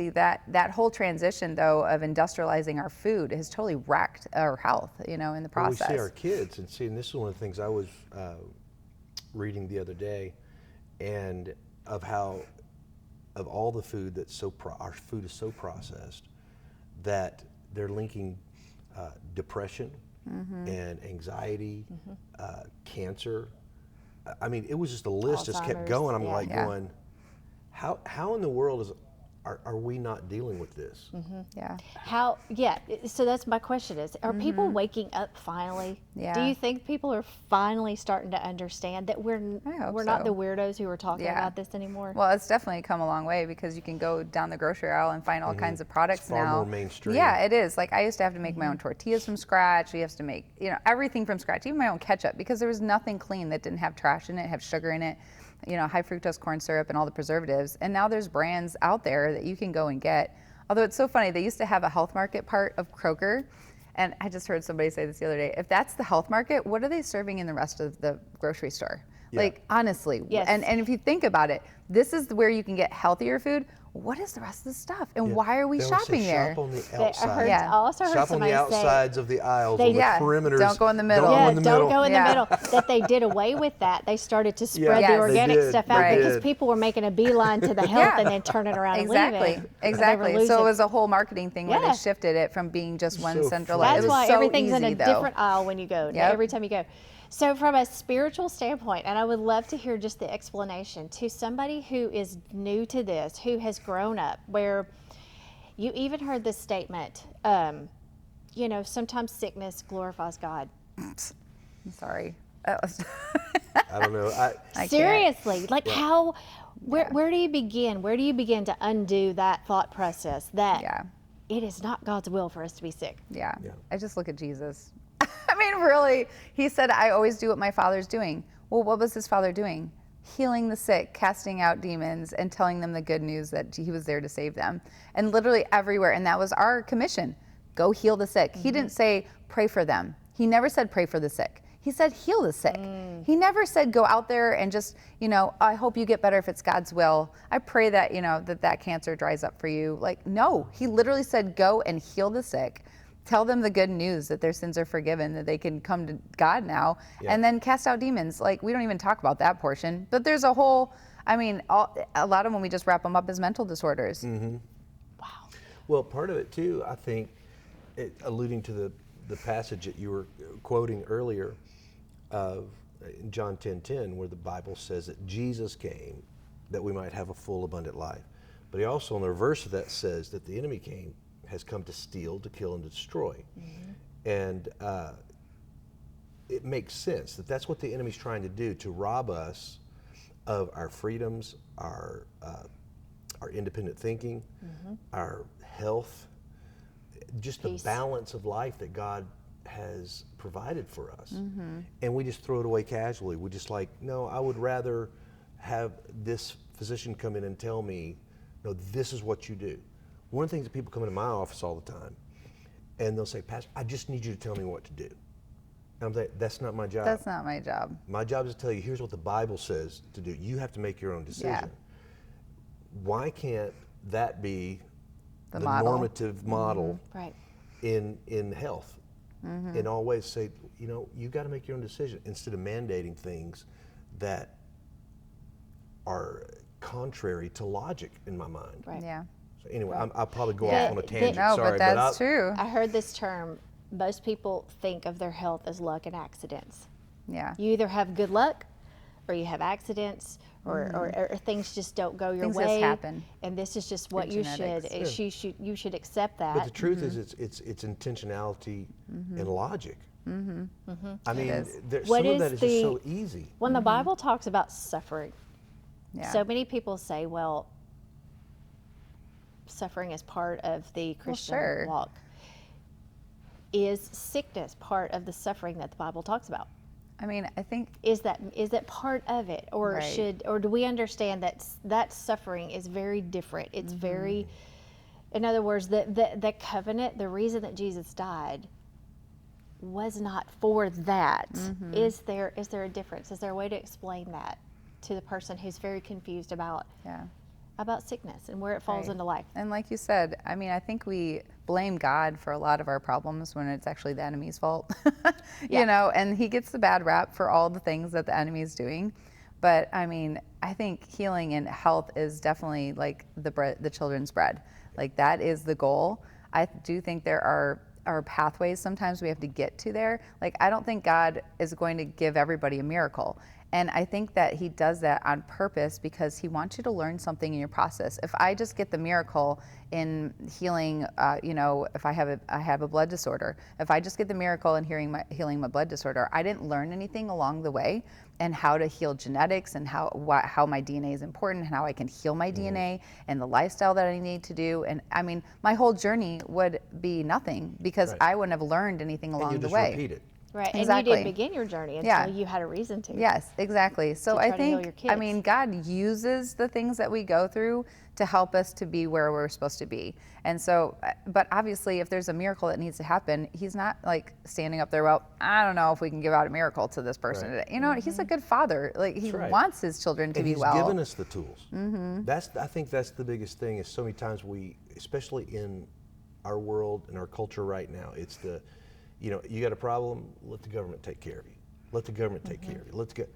That whole transition, though, of industrializing our food has totally wrecked our health, in the process. Well, we see our kids, and this is one of the things I was reading the other day, and of how, of all the food that's our food is so processed, that they're linking depression and anxiety, cancer. I mean, it was just the list just kept going. I'm going, how in the world are we not dealing with this? So that's my question is, are people waking up finally? Yeah. Do you think people are finally starting to understand that we're not the weirdos who are talking about this anymore? Well, it's definitely come a long way, because you can go down the grocery aisle and find all kinds of products it's far now. more mainstream. Yeah, it is. Like, I used to have to make my own tortillas from scratch. You have to make, everything from scratch, even my own ketchup, because there was nothing clean that didn't have trash in it, have sugar in it, high fructose corn syrup and all the preservatives. And now there's brands out there that you can go and get. Although it's so funny, they used to have a health market part of Kroger. And I just heard somebody say this the other day. If that's the health market, what are they serving in the rest of the grocery store? Yeah. Like, honestly. Yes. And if you think about it, this is where you can get healthier food. What is the rest of the stuff? And why are we shopping there? Shop on the outside. I also heard shop on somebody the outsides of the aisles, on the perimeters. Don't go in the middle. Don't go in the middle. That they did away with that. They started to spread the organic stuff out because people were making a beeline to the health and then turning around and leaving. Exactly. So it was a whole marketing thing where they shifted it from being just one centralized. That's why everything's in a different aisle when you go. Every time you go. So from a spiritual standpoint, and I would love to hear just the explanation to somebody who is new to this, who has grown up, where you even heard this statement, sometimes sickness glorifies God. I'm sorry. I don't know. Seriously, where do you begin? Where do you begin to undo that thought process that it is not God's will for us to be sick? Yeah. I just look at Jesus. I mean, really, he said, I always do what my Father's doing. Well, what was his Father doing? Healing the sick, casting out demons, and telling them the good news that he was there to save them. And literally everywhere. And that was our commission. Go heal the sick. He didn't say, pray for them. He never said, pray for the sick. He said, heal the sick. He never said, go out there and just, I hope you get better if it's God's will. I pray that, that cancer dries up for you. Like, no, he literally said, go and heal the sick. Tell them the good news that their sins are forgiven, that they can come to God now, and then cast out demons. Like, we don't even talk about that portion. But there's a whole, a lot of them, we just wrap them up as mental disorders. Wow. Well, part of it, too, I think, alluding to the passage that you were quoting earlier of in John 10:10, where the Bible says that Jesus came that we might have a full, abundant life. But he also, in the reverse of that, says that the enemy has come to steal, to kill, and to destroy. And it makes sense that that's what the enemy's trying to do, to rob us of our freedoms, our independent thinking, our health, just the balance of life that God has provided for us. And we just throw it away casually. We're just like, no, I would rather have this physician come in and tell me, no, this is what you do. One of the things that people come into my office all the time, and they'll say, Pastor, I just need you to tell me what to do. And I'm like, that's not my job. That's not my job. My job is to tell you, here's what the Bible says to do. You have to make your own decision. Why can't that be the normative model in health? In all ways, say, you got to make your own decision instead of mandating things that are contrary to logic in my mind. Right. Yeah. So anyway, I'll probably go off on a tangent. But that's true. I heard this term. Most people think of their health as luck and accidents. Yeah. You either have good luck, or you have accidents, or things just don't go your way. Things just happen. And this is just what you should accept that. But the truth is, it's intentionality and logic. I mean, some of that is just so easy. When the Bible talks about suffering, so many people say, well, suffering is part of the Christian walk. Is sickness part of the suffering that the Bible talks about? I mean, I think is that part of it, or do we understand that suffering is very different? It's very, in other words, the covenant, the reason that Jesus died, was not for that. Is there a difference? Is there a way to explain that to the person who's very confused about about sickness and where it falls Right. into life. And like you said, I mean, I think we blame God for a lot of our problems when it's actually the enemy's fault. Yeah. You know, and he gets the bad rap for all the things that the enemy is doing. But I mean, I think healing and health is definitely like the children's bread. Like that is the goal. I do think there are pathways sometimes we have to get to there. Like I don't think God is going to give everybody a miracle. And I think that he does that on purpose because he wants you to learn something in your process. If I just get the miracle in healing, you know, if I have a blood disorder, if I just get the miracle in healing my blood disorder, I didn't learn anything along the way and how to heal genetics and how my DNA is important and how I can heal my DNA and the lifestyle that I need to do. And I mean, my whole journey would be nothing because Right. I wouldn't have learned anything And along you the just way. repeat it. Right. And Exactly. you didn't begin your journey until you had a reason to. Yes, exactly. So To try I to heal think, your I kids. mean, God uses the things that we go through to help us to be where we're supposed to be. And so, but obviously, if there's a miracle that needs to happen, he's not like standing up there, well, I don't know if we can give out a miracle to this person Right. today. You know, he's a good father. Like he That's right. wants his children to And be he's well. given us the tools. I think that's the biggest thing is so many times we, especially in our world and our culture right now, it's the, you know, you got a problem, let the government take care of you. Let the government take care of you. Let's get.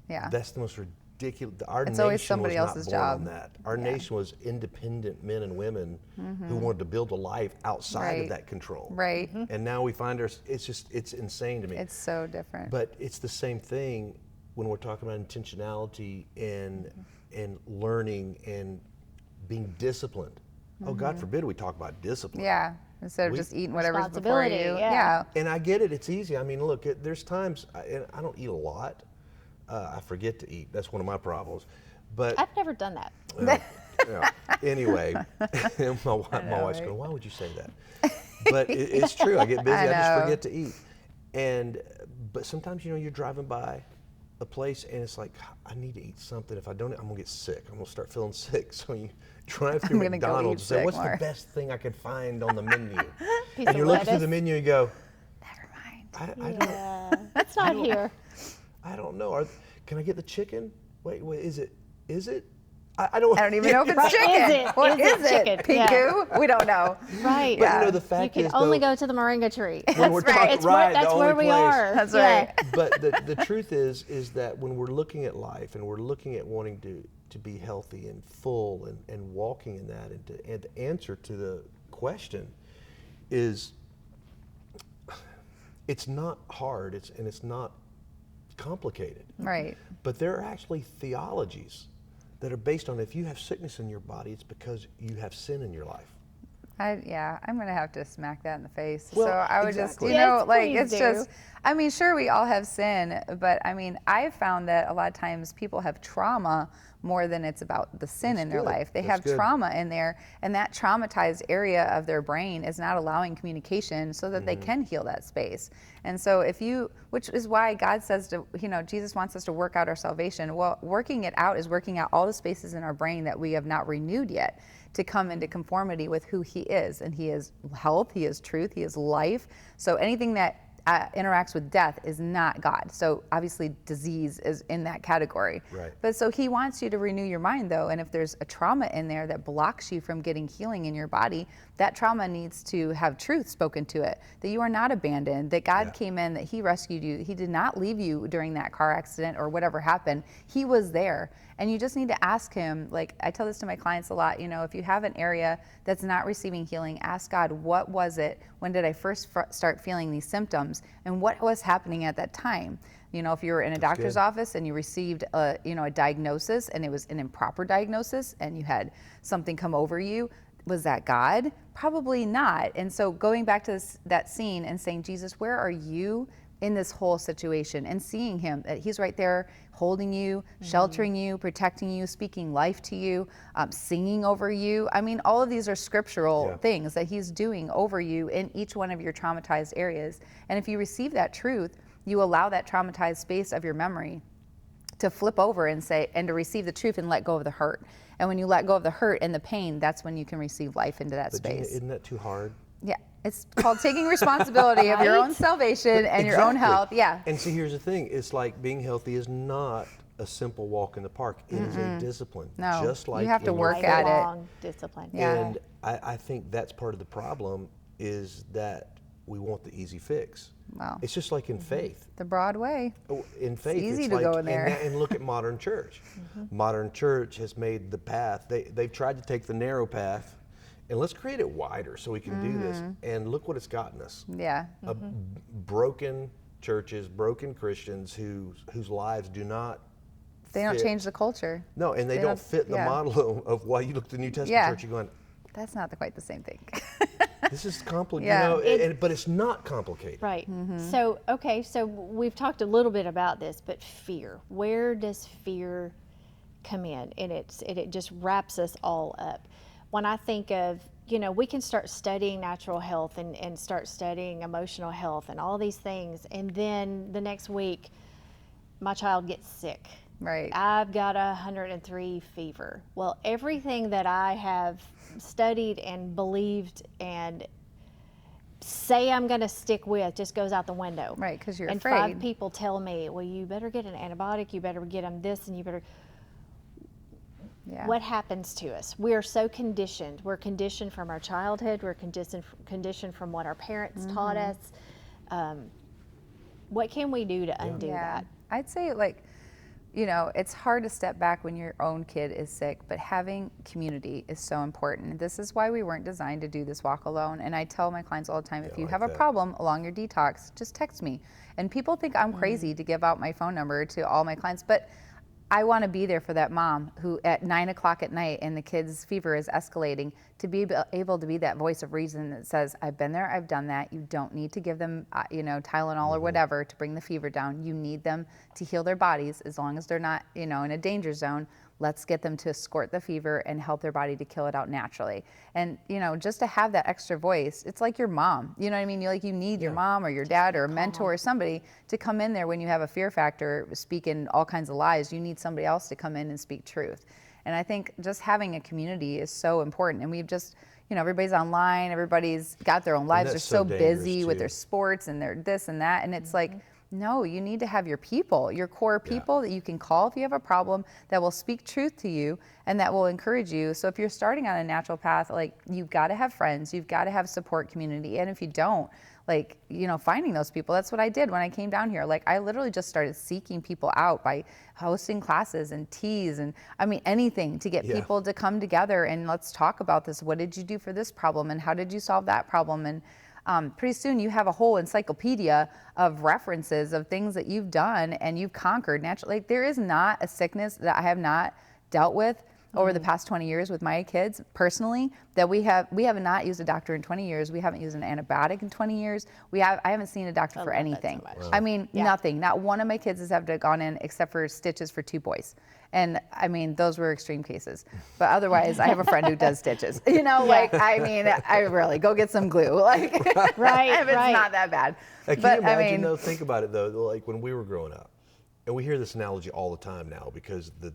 Yeah. That's the most ridiculous. Our It's nation always somebody was not else's born job. on that. Our nation was independent men and women who wanted to build a life outside Right. of that control. Right. And now we find it's insane to me. It's so different. But it's the same thing when we're talking about intentionality and learning and being disciplined. Oh, God forbid we talk about discipline. Yeah. Instead of We- just eating whatever's before Responsibility, you. yeah. And I get it. It's easy. I mean, look, there's times and I don't eat a lot. I forget to eat. That's one of my problems. But I've never done that. yeah. Anyway, my wife's right? going, why would you say that? But it's true. I get busy. I just know. forget to eat. But sometimes, you know, you're driving by a place and it's like, I need to eat something. If I don't, I'm going to get sick. I'm going to start feeling sick. So you drive through I'm gonna go McDonald's and eat say, sick what's more. the best thing I could find on the menu? Piece And of you're looking through lettuce. the menu and you go, Never mind. I don't. Yeah, that's not here. I don't know. Can I get the chicken? Wait, is it? I don't. I don't even know if it's Right, chicken. is it? What Is it is it? chicken? Yeah. Pinku? We don't know. Right. But you know, Yeah. the You fact can is, only though, go to the moringa tree. when we're That's talking, It's where, right, that's the where only we place. are. That's Yeah. right. But the truth is that when we're looking at life and we're looking at wanting to be healthy and full and walking in that and the answer to the question is, it's not hard. It's not complicated. Right. But there are actually theologies that are based on if you have sickness in your body, it's because you have sin in your life. I'm going to have to smack that in the face. Well, so I would exactly. just, you know, Yes, like please it's do. just, I mean, sure, we all have sin, but I mean, I've found that a lot of times people have trauma more than it's about the sin in their good. life. They That's have good. trauma in there, and that traumatized area of their brain is not allowing communication so that they can heal that space. And so which is why God says to, you know, Jesus wants us to work out our salvation. Well, working it out is working out all the spaces in our brain that we have not renewed yet to come into conformity with who he is. And he is health, he is truth, he is life. So anything that interacts with death is not God. So obviously disease is in that category. Right. But so he wants you to renew your mind though. And if there's a trauma in there that blocks you from getting healing in your body, that trauma needs to have truth spoken to it, that you are not abandoned, that God came in, that he rescued you. He did not leave you during that car accident or whatever happened. He was there. And you just need to ask him, like I tell this to my clients a lot, you know, if you have an area that's not receiving healing, ask God, what was it? When did I first start feeling these symptoms? And what was happening at that time? You know, if you were in a doctor's office and you received a diagnosis and it was an improper diagnosis and you had something come over you, was that God? Probably not. And so going back to that scene and saying, Jesus, where are you in this whole situation? And seeing him, that he's right there holding you, sheltering you, protecting you, speaking life to you, singing over you. I mean, all of these are scriptural things that he's doing over you in each one of your traumatized areas. And if you receive that truth, you allow that traumatized space of your memory to flip over and to receive the truth and let go of the hurt. And when you let go of the hurt and the pain, that's when you can receive life into that But Gina, space. isn't that too hard? Yeah, it's called taking responsibility of your own salvation and your own Exactly. health. Yeah. And see, here's the thing. It's like being healthy is not a simple walk in the park. It is a discipline. No, just like you have to in your work at it. Lifelong discipline. Yeah. And I think that's part of the problem, is that we want the easy fix. Wow. It's just like in faith. The broad way. In faith, easy it's to like, go in there. And look at modern church. Modern church has made the path. They've tried to take the narrow path, and let's create it wider so we can do this. And look what it's gotten us. Yeah. Broken churches, broken Christians whose lives do not. They don't fit. change the culture. No, and they don't fit the yeah. model of why you look at the New Testament Yeah. church. You're going, That's not quite the same thing. this is complicated. Yeah. You know, but it's not complicated. Right. So, okay, so we've talked a little bit about this, but fear. Where does fear come in? And it just wraps us all up. When I think of, we can start studying natural health and start studying emotional health and all these things, and then the next week, my child gets sick. Right. I've got 103 fever. Well, everything that I have studied and believed and say I'm going to stick with just goes out the window. Right, because you're and afraid. 5 people tell me, well, you better get an antibiotic, you better get them this, and you better. Yeah. What happens to us? We are so conditioned. We're conditioned from our childhood. We're conditioned from what our parents taught us. What can we do to undo that? I'd say, it's hard to step back when your own kid is sick, but having community is so important. This is why we weren't designed to do this walk alone. And I tell my clients all the time, if you have a problem along your detox, just text me. And people think I'm crazy to give out my phone number to all my clients, but I want to be there for that mom who at 9 o'clock at night and the kid's fever is escalating, to be able to be that voice of reason that says, I've been there, I've done that. You don't need to give them, Tylenol or whatever to bring the fever down. You need them to heal their bodies as long as they're not, in a danger zone. Let's get them to escort the fever and help their body to kill it out naturally. And, just to have that extra voice, it's like your mom. You know what I mean? You need your mom or your dad or a mentor or somebody to come in there when you have a fear factor, speaking all kinds of lies. You need somebody else to come in and speak truth. And I think just having a community is so important. And we've just, everybody's online, everybody's got their own lives. They're so busy with their sports and their this and that. And it's like, no, you need to have your people, your core people that you can call if you have a problem, that will speak truth to you and that will encourage you. So if you're starting on a natural path, you've got to have friends, you've got to have support community. And if you don't, finding those people, that's what I did when I came down here. I literally just started seeking people out by hosting classes and teas and anything to get people to come together and let's talk about this. What did you do for this problem and how did you solve that problem? And pretty soon you have a whole encyclopedia of references of things that you've done and you've conquered naturally. There is not a sickness that I have not dealt with over the past 20 years with my kids personally that we have not used a doctor in 20 years. We haven't used an antibiotic in 20 years. I haven't seen a doctor for anything. So Nothing. Not one of my kids has ever gone in except for stitches for 2 boys. And those were extreme cases. But otherwise, I have a friend who does stitches. I really go get some glue. Right. If it's not that bad. Can you imagine though? Think about it though. When we were growing up, and we hear this analogy all the time now because the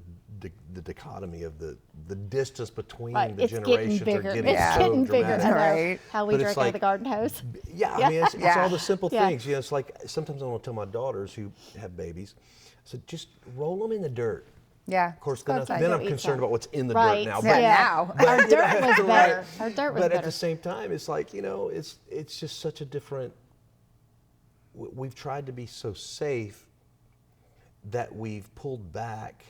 dichotomy of the distance between the generations are getting so dramatic. Right. How we drink out of the garden hose. Yeah, it's all the simple things. It's like sometimes I want to tell my daughters who have babies, I said, just roll them in the dirt. Yeah. Of course, then I'm concerned about what's in the dirt now. Now. Our dirt was better. Our dirt was better. But at the same time, it's like, it's just such a different, we've tried to be so safe that we've pulled back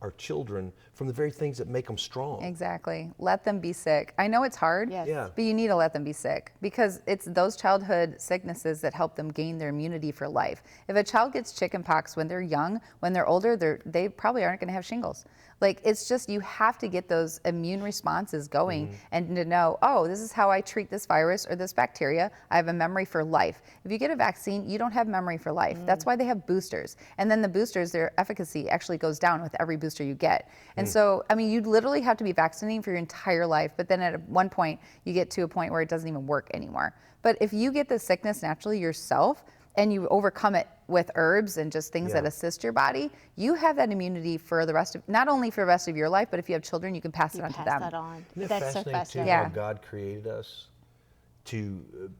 our children from the very things that make them strong. Exactly. Let them be sick. I know it's hard, Yes. but you need to let them be sick because it's those childhood sicknesses that help them gain their immunity for life. If a child gets chickenpox when they're young, when they're older, they probably aren't going to have shingles. It's just you have to get those immune responses going and to know, oh, this is how I treat this virus or this bacteria. I have a memory for life. If you get a vaccine, you don't have memory for life. That's why they have boosters. And then the boosters, their efficacy actually goes down with every booster you get. And so, you literally have to be vaccinating for your entire life. But then at one point, you get to a point where it doesn't even work anymore. But if you get the sickness naturally yourself, and you overcome it with herbs and just things that assist your body, you have that immunity for the rest of, not only for the rest of your life, but if you have children, you can pass it on to them. That on. Isn't it That's so fascinating fascinating. too, how God created us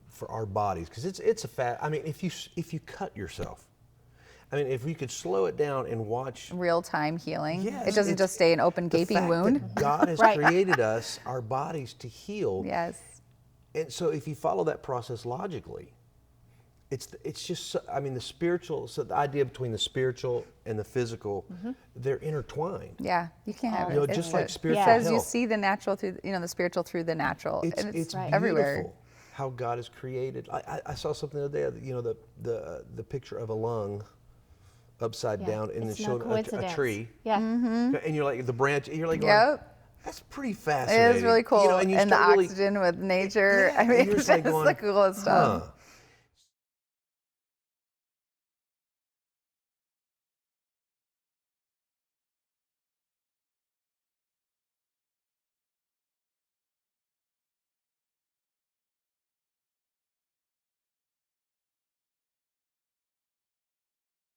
for our bodies? Because it's a if you cut yourself, I mean, if we could slow it down and watch. Real-time healing. Yes, It doesn't just stay an open the gaping fact wound. that God has Right. created us, our bodies, to heal. Yes. And so if you follow that process logically, it's just, I mean, the spiritual, so the idea between the spiritual and the physical, they're intertwined. Yeah, you can't have You know, it. just It's like it spiritual says you health. see the natural through, the spiritual through the natural. It's and it's Right. everywhere. beautiful how God has created. I saw something the other day, the picture of a lung upside Yeah. down and It's then no showing a coincidence. tree. Yeah. And you're like, the branch, you're like, going, Yep. that's pretty It fascinating. is really cool. And you and the start really, oxygen with nature. Yeah, I and mean, you're it's just like going, the coolest stuff. huh.